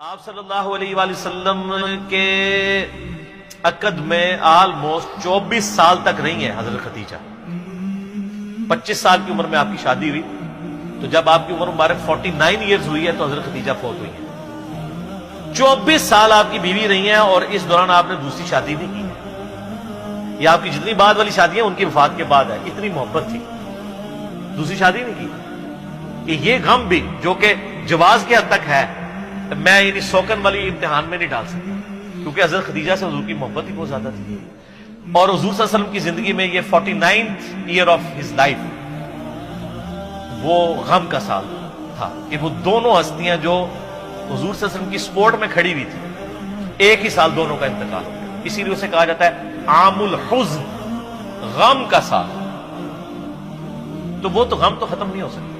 آپ صلی اللہ علیہ وآلہ وسلم کے عقد میں آلموسٹ 24 سال تک رہی ہیں حضرت خدیجہ. 25 سال کی عمر میں آپ کی شادی ہوئی، تو جب آپ کی عمر مبارک 49 ایئرز ہوئی ہے تو حضرت خدیجہ فوت ہوئی ہیں. 24 سال آپ کی بیوی رہی ہیں اور اس دوران آپ نے دوسری شادی نہیں کی ہے. یہ آپ کی جتنی بعد والی شادیاں ان کی وفات کے بعد ہے. اتنی محبت تھی، دوسری شادی نہیں کی. کہ یہ غم بھی جو کہ جواز کے حد تک ہے، میں یعنی سوکن والی امتحان میں نہیں ڈال سکتا، کیونکہ حضرت خدیجہ سے حضور کی محبت ہی بہت زیادہ تھی. اور حضور صلی اللہ علیہ وسلم کی زندگی میں یہ 49th year of his life وہ غم کا سال تھا کہ وہ دونوں ہستیاں جو حضور صلی اللہ علیہ وسلم کی سپورٹ میں کھڑی ہوئی تھی، ایک ہی سال دونوں کا انتقال ہو گیا. اسی لیے اسے کہا جاتا ہے عام الحزن، غم کا سال. تو وہ تو غم تو ختم نہیں ہو سکتا.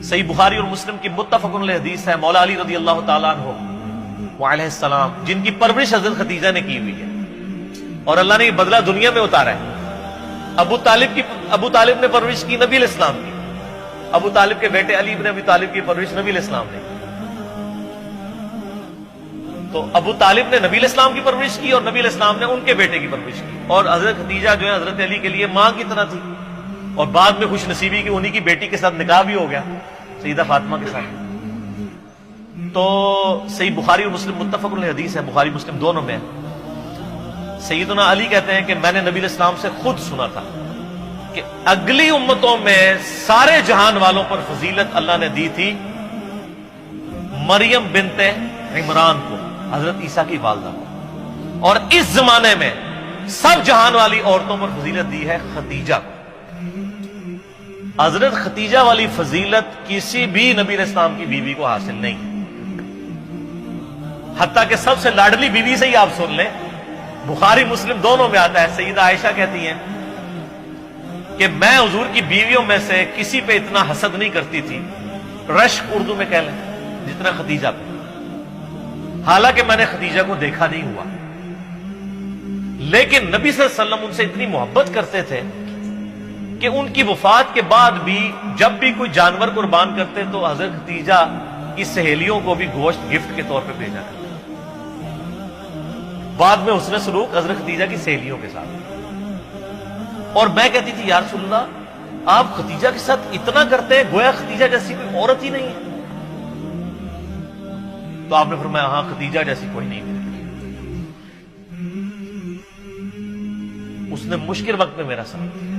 صحیح بخاری اور مسلم کی متفق علیہ حدیث ہے، مولا علی رضی اللہ تعالیٰ عنہ علیہ السلام جن کی پرورش حضرت خدیجہ نے کی ہوئی ہے اور اللہ نے یہ بدلہ دنیا میں اتارا ہے. ابو طالب نے پرورش کی نبی علیہ السلام کی. ابو طالب کے بیٹے علی بن ابی طالب کی پرورش نبی علیہ السلام نے کی. تو ابو طالب نے نبی علیہ السلام کی پرورش کی اور نبی علیہ السلام نے ان کے بیٹے کی پرورش کی. اور حضرت خدیجہ جو ہے حضرت علی کے لیے ماں کی طرح تھی، اور بعد میں خوش نصیبی کی انہی کی بیٹی کے ساتھ نکاح بھی ہو گیا سیدہ فاطمہ کے ساتھ. تو صحیح بخاری اور مسلم متفق علیہ حدیث ہے، بخاری مسلم دونوں میں. سیدنا علی کہتے ہیں کہ میں نے نبی علیہ السلام سے خود سنا تھا کہ اگلی امتوں میں سارے جہان والوں پر فضیلت اللہ نے دی تھی مریم بنت عمران کو، حضرت عیسیٰ کی والدہ کو، اور اس زمانے میں سب جہان والی عورتوں پر فضیلت دی ہے خدیجہ کو. حضرت خدیجہ والی فضیلت کسی بھی نبی علیہ السلام کی بیوی کو حاصل نہیں. حتیٰ کہ سب سے لاڈلی بیوی سے ہی آپ سن لیں، بخاری مسلم دونوں میں آتا ہے، سیدہ عائشہ کہتی ہیں کہ میں حضور کی بیویوں میں سے کسی پہ اتنا حسد نہیں کرتی تھی، رشک اردو میں کہہ لیں، جتنا خدیجہ پہ. حالانکہ میں نے خدیجہ کو دیکھا نہیں ہوا، لیکن نبی صلی اللہ علیہ وسلم ان سے اتنی محبت کرتے تھے کہ ان کی وفات کے بعد بھی جب بھی کوئی جانور قربان کرتے تو حضرت خدیجہ کی سہیلیوں کو بھی گوشت گفٹ کے طور پہ بھیجا کرتے. بعد میں حسن سلوک حضرت خدیجہ کی سہیلیوں کے ساتھ. اور میں کہتی تھی یا رسول اللہ آپ خدیجہ کے ساتھ اتنا کرتے ہیں گویا خدیجہ جیسی کوئی عورت ہی نہیں ہے. تو آپ نے فرمایا ہاں خدیجہ جیسی کوئی نہیں ہے. اس نے مشکل وقت میں میرا ساتھ دیا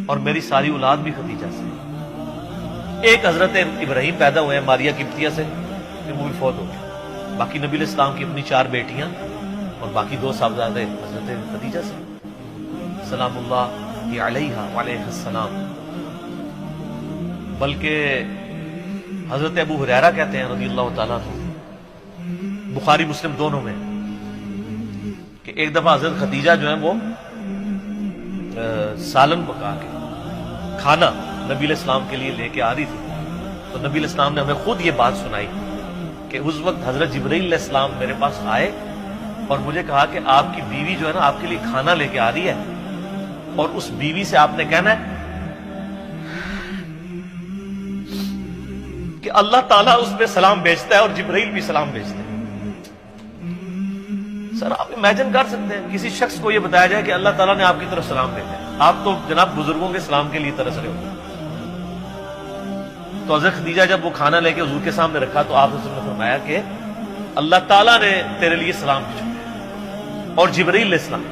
اور میری ساری اولاد بھی خدیجہ سے. ایک حضرت ابراہیم پیدا ہوئے ہیں ماریہ قبطیہ سے، وہ بھی فوت ہو گیا. باقی نبی علیہ السلام کی اپنی 4 بیٹیاں اور باقی 2 صاحبزادے حضرت خدیجہ سے سلام اللہ علیہا وعلیہ السلام. بلکہ حضرت ابو ہریرہ کہتے ہیں رضی اللہ تعالیٰ عنہ، بخاری مسلم دونوں میں، کہ ایک دفعہ حضرت خدیجہ جو ہیں وہ سالن پکا کے کھانا نبی علیہ السلام کے لیے لے کے آ رہی تھی. تو نبی علیہ السلام نے ہمیں خود یہ بات سنائی کہ اس وقت حضرت جبرائیل علیہ السلام میرے پاس آئے اور مجھے کہا کہ آپ کی بیوی جو ہے نا آپ کے لیے کھانا لے کے آ رہی ہے، اور اس بیوی سے آپ نے کہنا ہے کہ اللہ تعالیٰ اس پہ سلام بھیجتا ہے اور جبرائیل بھی سلام بھیجتے ہیں. سر آپ امیجن کر سکتے ہیں کسی شخص کو یہ بتایا جائے کہ اللہ تعالیٰ نے آپ کی طرف سلام بھیجا ہے. آپ تو جناب بزرگوں کے سلام کے لیے ترس رہے ہو. تو حضرت خدیجہ جب وہ کھانا لے کے حضور کے سامنے رکھا تو آپ نے فرمایا کہ اللہ تعالیٰ نے تیرے لیے سلام بھیجا اور جبرائیل علیہ السلام.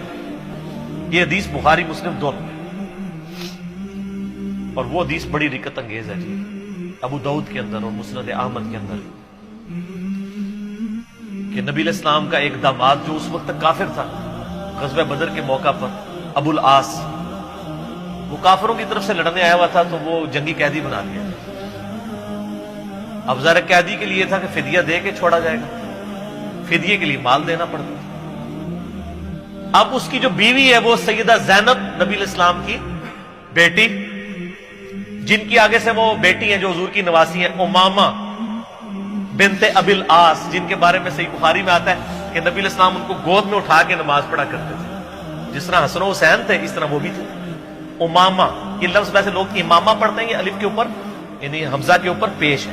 یہ حدیث بخاری مسلم دونوں اور وہ حدیث بڑی رکت انگیز ہے جی، ابو داؤد کے اندر اور مسند احمد کے اندر، کہ نبی علیہ السلام کا ایک داماد جو اس وقت تک کافر تھا، غزوہ بدر کے موقع پر ابو العاص، وہ کافروں کی طرف سے لڑنے آیا ہوا تھا تو وہ جنگی قیدی بنا دیا. اب ظاہر قیدی کے لیے تھا کہ فدیہ دے کے چھوڑا جائے گا، فدیے کے لیے مال دینا پڑتا. اب اس کی جو بیوی ہے وہ سیدہ زینب نبی علیہ السلام کی بیٹی، جن کی آگے سے وہ بیٹی ہیں جو حضور کی نواسی ہیں، امامہ بنت ابی العاص، جن کے بارے میں صحیح بخاری میں آتا ہے کہ نبی علیہ السلام ان کو گود میں اٹھا کے نماز پڑھا کرتے تھے. جس طرح حسن و حسین تھے اس طرح وہ بھی تھے. امامہ، یہ لفظ ویسے لوگ امامہ پڑھتے ہیں، یہ الف کے اوپر یعنی حمزہ کے اوپر پیش ہے،